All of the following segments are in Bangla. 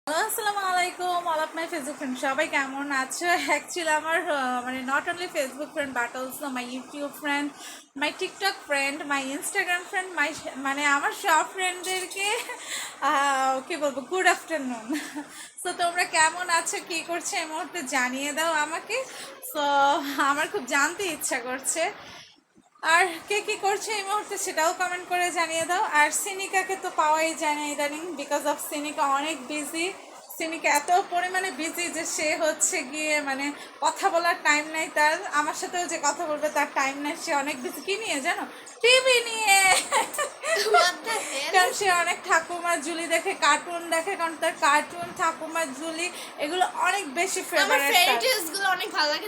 হ্যালো, আসসালামু আলাইকুম all of my Facebook friend সবাই কেমন আছো? অ্যাকচুয়ালি আমার মানে not only Facebook friend but also my YouTube friend, my TikTok friend, my Instagram friend, মানে আমার সব ফ্রেন্ডদেরকে কি বলবো, গুড আফটারনুন। সো তোমরা কেমন আছো, কী করছো এই মুহূর্তে জানিয়ে দাও আমাকে। সো আমার খুব জানতে ইচ্ছা করছে। আর কে কি করছে এই মুহূর্তে সেটাও কমেন্ট করে জানিয়ে দাও। আর সিনিকাকে তো পাওয়াই যায় না ইদানিং, বিকজ অফ সিনিকা অনেক বিজি। সিনিকা এত পরিমাণে বিজি যে সে হচ্ছে গিয়ে মানে কথা বলার টাইম নাই তার, আমার সাথেও যে কথা বলবে তার টাইম নাই। সে অনেক বিজি কি নিয়ে জানো? টিভি নিয়ে। কারণ সে অনেক ঠাকুমা ঝুলি দেখে, কার্টুন দেখে, কারণ তার কার্টুন ঠাকুমা ঝুলি এগুলো অনেক বেশি ফেভারিট। অনেক ভালো লাগে,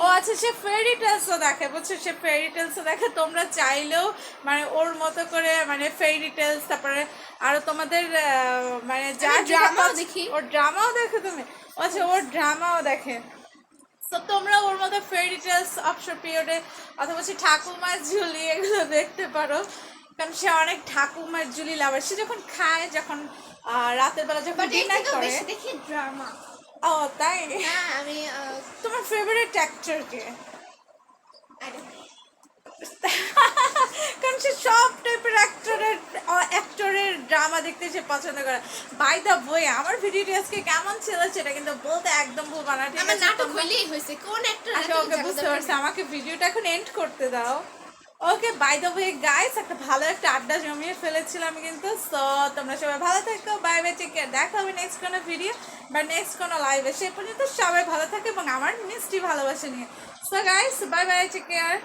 ও আচ্ছা, সে ফেরি টেলসও দেখে, বুঝছো? সে ফেরি টেলসও দেখে। তোমরা চাইলেও মানে ওর মতো করে মানে ফেরি টেলস, তারপরে আরো তোমাদের মানে যা ড্রামাও দেখি। ওর ড্রামাও দেখে তুমি? আচ্ছা, ওর ড্রামাও দেখে। তো তোমরা ওর মতো ফেরি টেলস অবসর পিরিয়ডে অথবা সে ঠাকুমার ঝুলি এগুলো দেখতে পারো। কারণ সে অনেক ঠাকুমার ঝুলি লাভার। সে যখন খায়, যখন রাতের বেলা যখন ডিনার করে। দেখি ড্রামা। ও তাই? হ্যাঁ, আমি তোমার ফেভারিট অ্যাক্টর কে? কারণ সে সব টাইপের অ্যাক্টরের ড্রামা দেখতে সে পছন্দ করে। বাই দ্য ওয়ে, আমার ভিডিওটি আজকে কেমন ছিল সেটা কিন্তু বলতে একদম ভুলবা না, ঠিক আমার আছে? নাটক হইলেই হয়েছে, কোন একটা আচ্ছা, ওকে, বুঝতে পারছি। আমাকে ভিডিওটা এখন এন্ড করতে দাও। ওকে, বাই দ্য ওয়ে গাইস, একটা ভালো একটা আড্ডা জমিয়ে ফেলেছিলাম কিন্তু। সো তোমরা সবাই ভালো থাকো, বাই বাই, টেক কেয়ার। দেখা হবে নেক্সট কোনো ভিডিও বা নেক্সট কোনো লাইভে। সে পর্যন্ত সবাই ভালো থাকে এবং আমার মিষ্টি ভালোবাসা নিয়ে। So guys, bye bye, take care.